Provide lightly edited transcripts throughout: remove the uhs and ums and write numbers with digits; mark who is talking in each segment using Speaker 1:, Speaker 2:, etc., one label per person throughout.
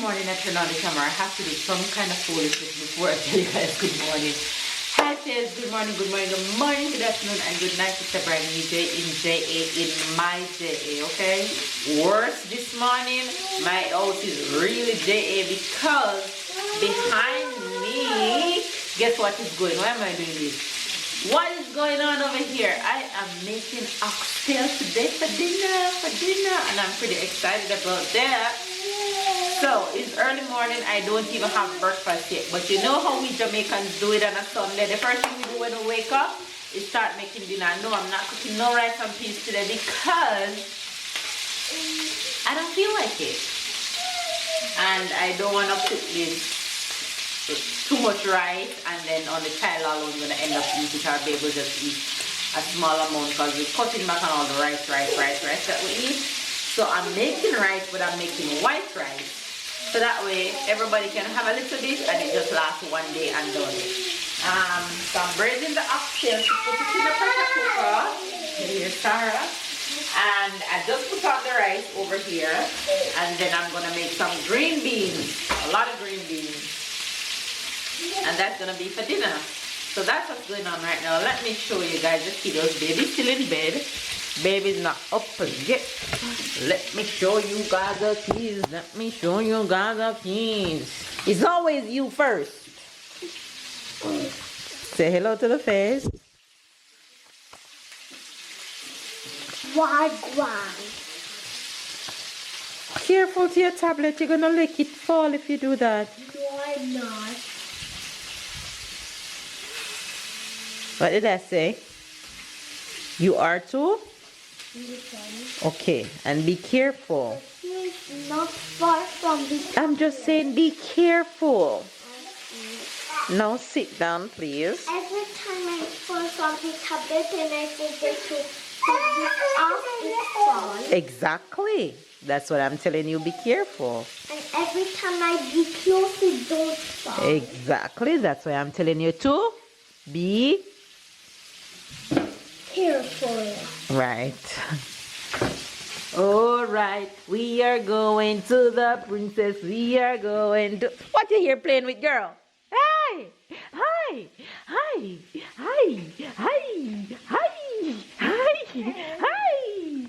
Speaker 1: morning I turn on the camera. I have to do some kind of foolishness before I tell you guys good morning. Hi sis, good morning, good afternoon, and good night. It's a brand new day in JA, in my JA, okay? Worse this morning, my house is really JA because behind me, guess what is going on? Why am I doing this? What is going on over here? I am making oxtail today for dinner, and I'm pretty excited about that. So it's early morning. I don't even have breakfast yet, but you know how we Jamaicans do it on a Sunday. The first thing we do when we wake up is start making dinner. No, I'm not cooking no rice and peas today because I don't feel like it, and I don't want to cook this too much rice, and then on the child alone gonna end up eating. Our baby will just eat a small amount because we're cutting back on all the rice that we eat. So I'm making rice, but I'm making white rice, so that way everybody can have a little bit and it just lasts one day and done. So I'm braising the oxtail to put it in the pressure cooker. Here's Sarah. And I just put on the rice over here, and then I'm gonna make some green beans, a lot of green beans, and that's gonna be for dinner. So that's what's going on right now. Let me show you guys the kiddos. Baby's still in bed. Baby's not up yet. Let me show you guys the keys. Let me show you guys the keys. It's always you first. Say hello to the face.
Speaker 2: Wagwan.
Speaker 1: Careful to your tablet. You're gonna let it fall if you do that.
Speaker 2: Why not?
Speaker 1: What did I say? You are too?
Speaker 2: Listen.
Speaker 1: Okay, and be careful.
Speaker 2: It's not far from the
Speaker 1: I'm just saying be careful. Now sit down, please.
Speaker 2: Every time I fall from the tablet and I forget to take this off, it falls.
Speaker 1: Exactly. That's what I'm telling you. Be careful.
Speaker 2: And every time I be close, it don't fall.
Speaker 1: Exactly. That's why I'm telling you to be
Speaker 2: Careful.
Speaker 1: right. All right. We are going to the princess. We are going to. What you here playing with, girl? Hi. Hi. Hi. Hi. Hi. Hi. Hi. Hi.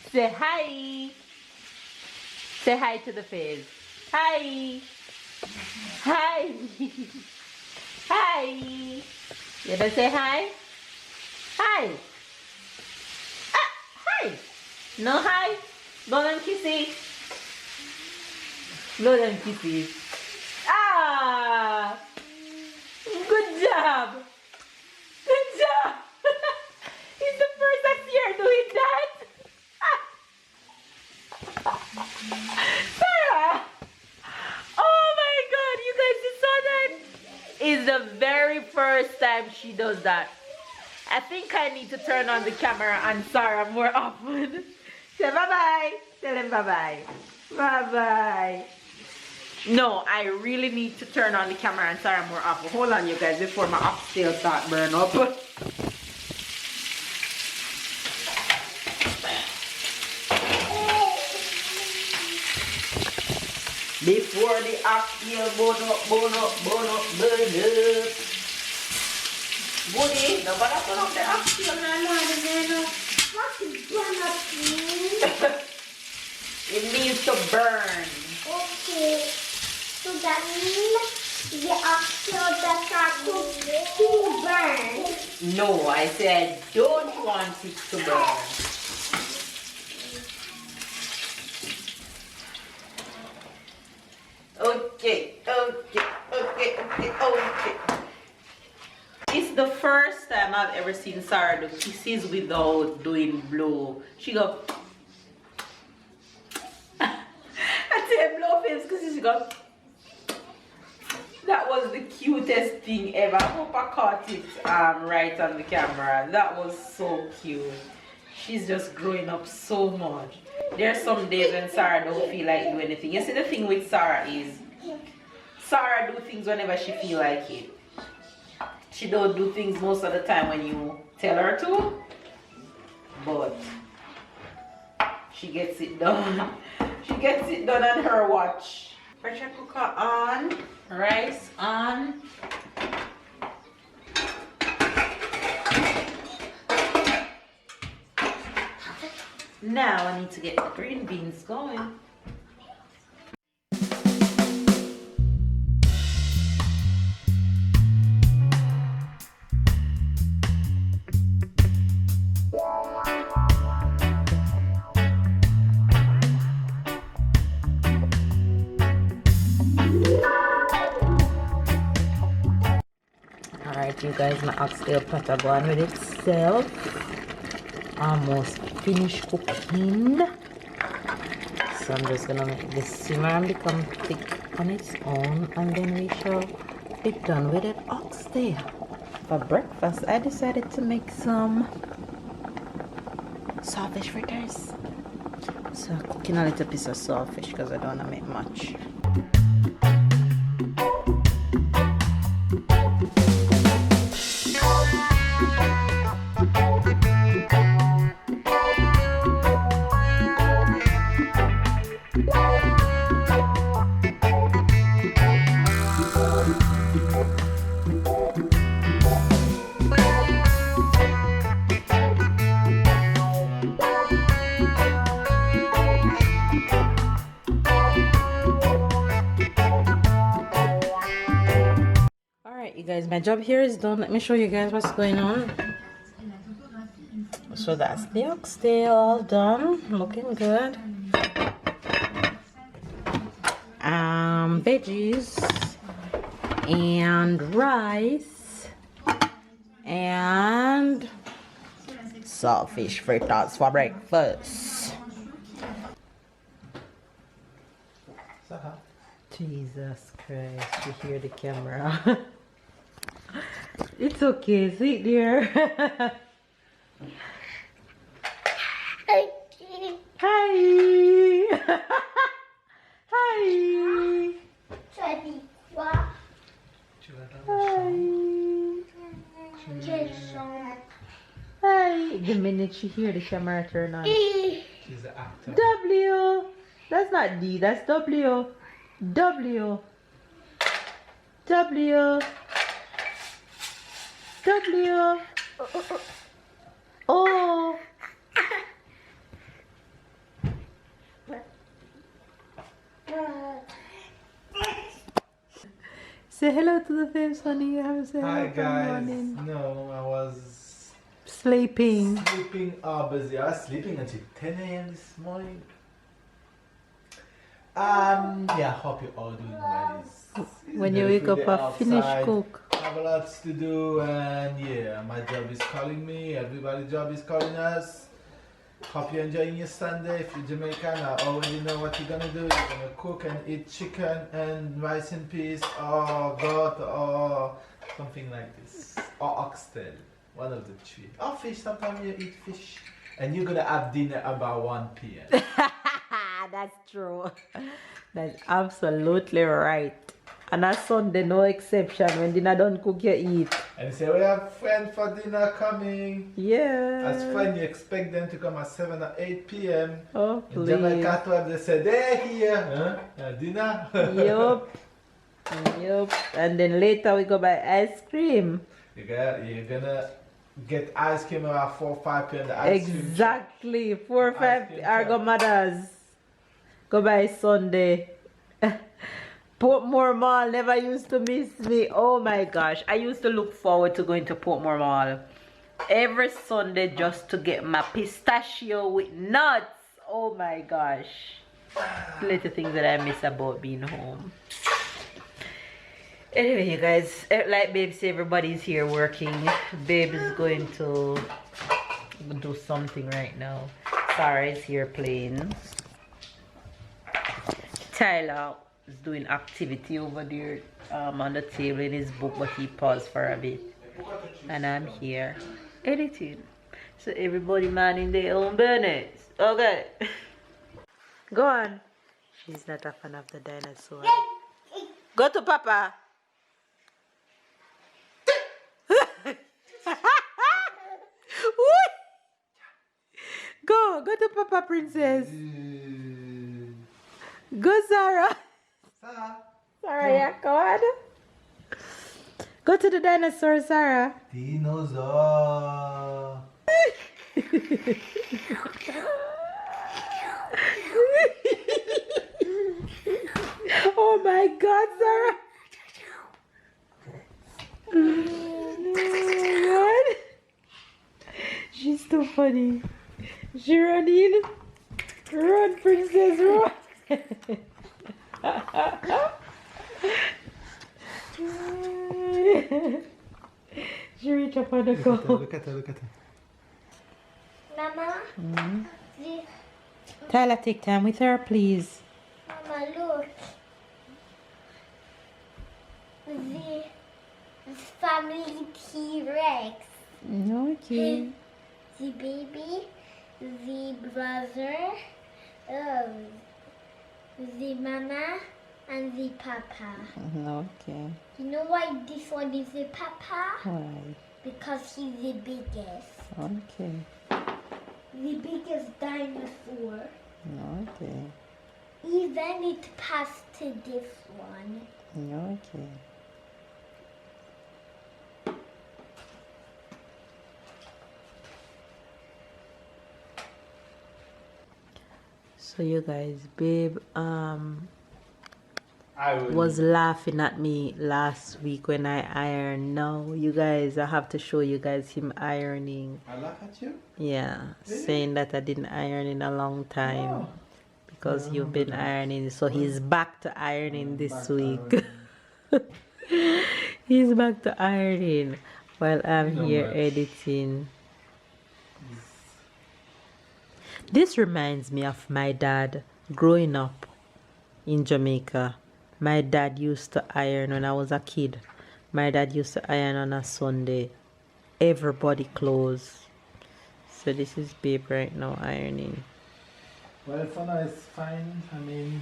Speaker 1: Say hi. Say hi to the face. Hi. Hi. Hi. You better say hi. Hi. Ah, hi. No hi. Blow them kisses. Blow them kisses. Ah. Good job. Good job. It's the first I see her doing that. Sarah. Oh my God. You guys just saw that? It's the very first time she does that. I think I need to turn on the camera and Sarah more often. Say bye-bye. Tell him bye-bye. Bye-bye. No, I really need to turn on the camera and Sarah more often. Hold on, you guys, before my oxtail start burn up. Before the oxtail burn up. Woody, nobody put up the oxtail now, man.
Speaker 2: What is gonna mean?
Speaker 1: It means to burn.
Speaker 2: Okay. So that means the oxtail that are cooked to burn.
Speaker 1: No, I said don't want it to burn. Okay. It's the first time I've ever seen Sarah do kisses without doing blow. She go. I said blow face because she go. That was the cutest thing ever. I hope I caught it right on the camera. That was so cute. She's just growing up so much. There's some days when Sarah don't feel like doing anything. You see, the thing with Sarah is Sarah do things whenever she feel like it. She don't do things most of the time when you tell her to, but she gets it done. She gets it done on her watch. Pressure cooker on. Rice on. Now I need to get the green beans going. Alright, you guys, my oxtail platter going with itself. Almost finished cooking. So I'm just gonna make this simmer and become thick on its own, and then we shall be done with it. Oxtail. For breakfast, I decided to make some sawfish fritters. So cooking a little piece of sawfish because I don't want to make much. You guys, my job here is done. Let me show you guys what's going on. So that's the oxtail all done, looking good. Veggies and rice and saltfish fritters for breakfast. Jesus Christ, you hear the camera. It's okay, sit there. Hi. Hi. Hi. The minute she hear the camera turn on.
Speaker 3: She's an actor.
Speaker 1: W. That's not D, that's W. W. W. W. Oh. Say hello to the fam, honey. You haven't said
Speaker 3: Hi
Speaker 1: hello
Speaker 3: guys.
Speaker 1: morning.
Speaker 3: No, I was
Speaker 1: Sleeping.
Speaker 3: sleeping. Busy. I was sleeping until 10 a.m. this morning. Yeah, hope you're all doing well.
Speaker 1: When you wake up, I finish cook.
Speaker 3: Have a lot to do, and yeah, my job is calling me. Everybody's job is calling us. Hope you're enjoying your Sunday. If you're Jamaican, I already know what you're gonna do. You're gonna cook and eat chicken and rice and peas, or goat, or something like this, or oxtail. One of the three. Or fish. Sometimes you eat fish, and you're gonna have dinner about 1 p.m.
Speaker 1: That's true. That's absolutely right. And on Sunday, no exception. When dinner don't cook, you eat.
Speaker 3: And you say, we have friends for dinner coming.
Speaker 1: Yeah.
Speaker 3: As friends, you expect them to come at 7 or 8 p.m.
Speaker 1: Oh,
Speaker 3: In
Speaker 1: please.
Speaker 3: Jamaica, 12, they say, they're here. Huh? Dinner.
Speaker 1: Yup. Yup. And then later we go buy ice cream.
Speaker 3: You're gonna get ice cream around 4 or 5 p.m. The ice cream
Speaker 1: Exactly. 4 or
Speaker 3: Ice
Speaker 1: 5
Speaker 3: cream
Speaker 1: Argo
Speaker 3: truck.
Speaker 1: mothers. Go by Sunday. Portmore Mall never used to miss me. Oh my gosh. I used to look forward to going to Portmore Mall every Sunday just to get my pistachio with nuts. Oh my gosh. Little things that I miss about being home. Anyway, you guys, like Babe said, everybody's here working. Babe is going to do something right now. Sarah is here playing. Tyler is doing activity over there on the table in his book, but he paused for a bit. And I'm here editing. So everybody minding their own business. Okay. Go on. She's not a fan of the dinosaur. Go to Papa. Go to Papa, princess. Go, Sarah.
Speaker 3: Sarah.
Speaker 1: Sarah, yeah, go on. Go to the dinosaur, Sarah.
Speaker 3: Dinosaur.
Speaker 1: Oh my God, Sarah. What? She's too funny. She run in. Run, princess, run. She reach up on the
Speaker 3: Look at her,
Speaker 1: goal.
Speaker 3: look at her, look at her.
Speaker 2: Mama,
Speaker 1: Tyler, take time with her, please.
Speaker 2: Mama, look. The family T-Rex.
Speaker 1: Okay.
Speaker 2: The baby, the brother, the mama, and the papa.
Speaker 1: Okay.
Speaker 2: You know why this one is the papa?
Speaker 1: Why?
Speaker 2: Because he's the biggest.
Speaker 1: Okay.
Speaker 2: The biggest dinosaur.
Speaker 1: Okay.
Speaker 2: Even it passed to this one.
Speaker 1: Okay. So you guys, babe, was laughing at me last week when I ironed. Now you guys, I have to show you guys him ironing.
Speaker 3: I laugh at you?
Speaker 1: Yeah,
Speaker 3: Really?
Speaker 1: saying that I didn't iron in a long time
Speaker 3: Oh.
Speaker 1: because
Speaker 3: Yeah,
Speaker 1: you've been
Speaker 3: but-
Speaker 1: ironing. So he's back to ironing this
Speaker 3: Back
Speaker 1: week. He's back to ironing while I'm
Speaker 3: No
Speaker 1: here
Speaker 3: much.
Speaker 1: editing. This reminds me of my dad growing up in Jamaica. My dad used to iron when I was a kid. My dad used to iron on a Sunday. Everybody clothes. So this is babe right now ironing.
Speaker 3: Well, for now it's fine. I mean,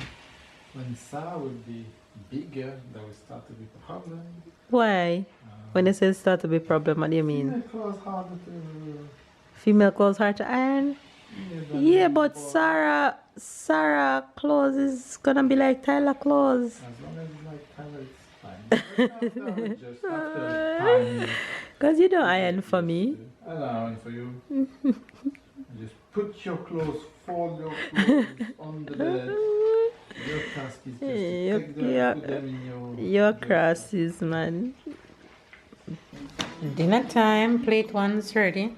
Speaker 3: when Sarah would be bigger, that would start to be a problem.
Speaker 1: Why? When it says start to be problem, what do you mean?
Speaker 3: Female clothes harder to...
Speaker 1: Female clothes hard to iron? Yeah, but Sarah clothes is gonna be like Tyler clothes.
Speaker 3: As long as it's like color, it's fine. Just after time.
Speaker 1: Cause you don't iron for me.
Speaker 3: I'll iron for you. Just put your clothes, fold your clothes on the bed. Your task is just to take them, put them in
Speaker 1: Your crosses, man. Dinner time. Plate one's ready.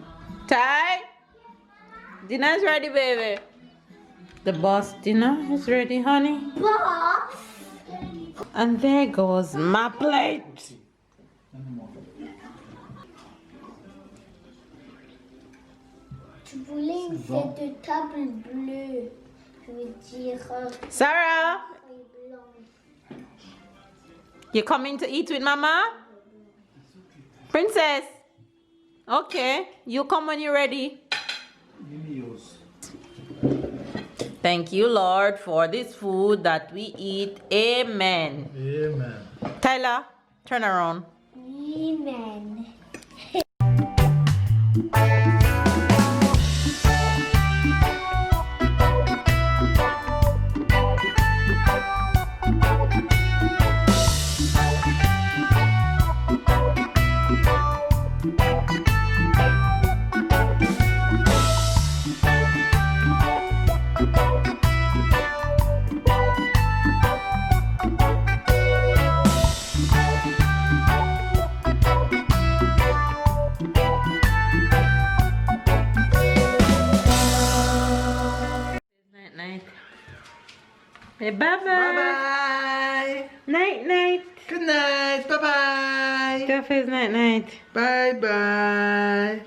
Speaker 1: Ty! Dinner's ready, baby. The boss dinner is ready, honey.
Speaker 2: Boss!
Speaker 1: And there goes my plate.
Speaker 2: Tu voulais cette table bleue. Je veux dire.
Speaker 1: Sarah,
Speaker 2: Blanc.
Speaker 1: you coming to eat with mama? Princess. Okay, you come when you're ready.
Speaker 3: Give me yours.
Speaker 1: Thank you, Lord, for this food that we eat. Amen.
Speaker 3: Amen.
Speaker 1: Tyler, turn around.
Speaker 2: Amen.
Speaker 1: Night, night. Hey, bye-bye.
Speaker 3: Bye-bye.
Speaker 1: Night, night.
Speaker 3: Good night. Bye-bye.
Speaker 1: Cafe's night, night.
Speaker 3: Bye-bye.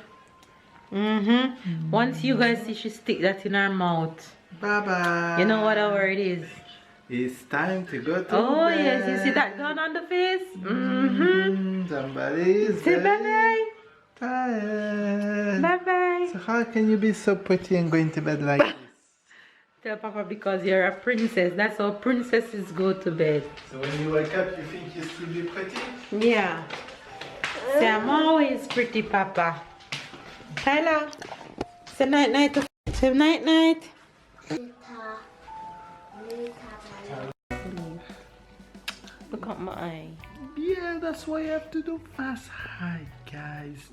Speaker 1: Once you guys see she stick that in her mouth,
Speaker 3: Bye-bye.
Speaker 1: you know what hour it is.
Speaker 3: It's time to go to
Speaker 1: Oh,
Speaker 3: bed.
Speaker 1: yes. You see that gun on the face?
Speaker 3: Somebody's
Speaker 1: Say
Speaker 3: very
Speaker 1: bye-bye.
Speaker 3: tired.
Speaker 1: Bye-bye.
Speaker 3: So how can you be so pretty and going to bed like this?
Speaker 1: Tell Papa because you're a princess. That's how princesses go to bed.
Speaker 3: So when you wake up, you think you still be pretty?
Speaker 1: Yeah. Say, I'm always pretty, Papa. Tyler, say night-night. Say night-night. Look at my eye.
Speaker 3: Yeah, that's why you have to do fast. Hi, guys.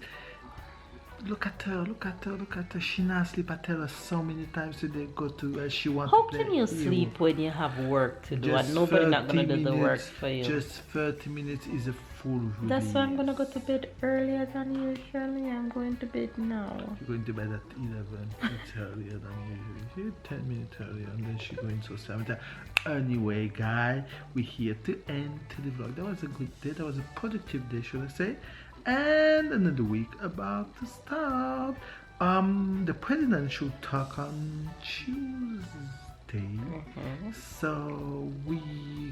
Speaker 3: Look at her, look at her, look at her. She not sleep. I tell her so many times today go to where she wants
Speaker 1: How
Speaker 3: to play.
Speaker 1: can you sleep when you have work to do
Speaker 3: Just
Speaker 1: and nobody not gonna
Speaker 3: 30
Speaker 1: do the work
Speaker 3: minutes,
Speaker 1: for you?
Speaker 3: Just 30 minutes is a full release.
Speaker 1: That's why I'm gonna go to bed earlier than usually. I'm going to bed now.
Speaker 3: You're going to bed at 11. It's earlier than usual. She's 10 minutes earlier and then she's going so 7. Anyway, guys, we're here to end to the vlog. That was a good day. That was a productive day, should I say. And another week about to start. The president should talk on Tuesday. So we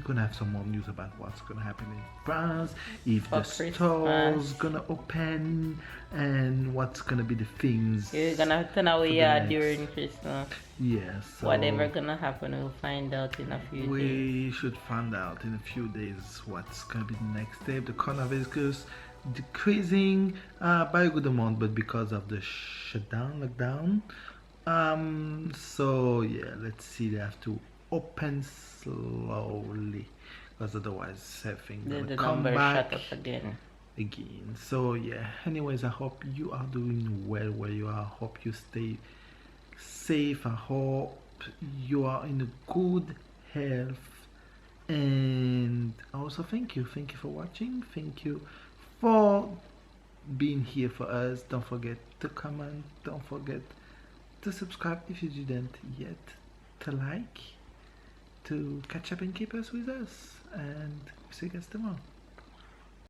Speaker 3: gonna have some more news about what's gonna happen in France, if
Speaker 1: For
Speaker 3: the stores
Speaker 1: Christmas.
Speaker 3: gonna open, and what's gonna be the things.
Speaker 1: You're gonna have to know where
Speaker 3: for
Speaker 1: you
Speaker 3: the
Speaker 1: are
Speaker 3: next-
Speaker 1: during Christmas.
Speaker 3: Yeah, so
Speaker 1: Whatever gonna happen, we'll find out in a few days.
Speaker 3: we should find out in a few days what's gonna be the next step. The coronavirus decreasing by a good amount, but because of the lockdown. So yeah, let's see. They have to open slowly, because otherwise everything
Speaker 1: The
Speaker 3: gonna come
Speaker 1: number
Speaker 3: back
Speaker 1: shut up again.
Speaker 3: So yeah. Anyways, I hope you are doing well where you are. I hope you stay safe. I hope you are in a good health. And also thank you for watching. Thank you for being here for us. Don't forget to comment, don't forget to subscribe if you didn't yet, to like, to catch up and keep us with us, and see you guys tomorrow.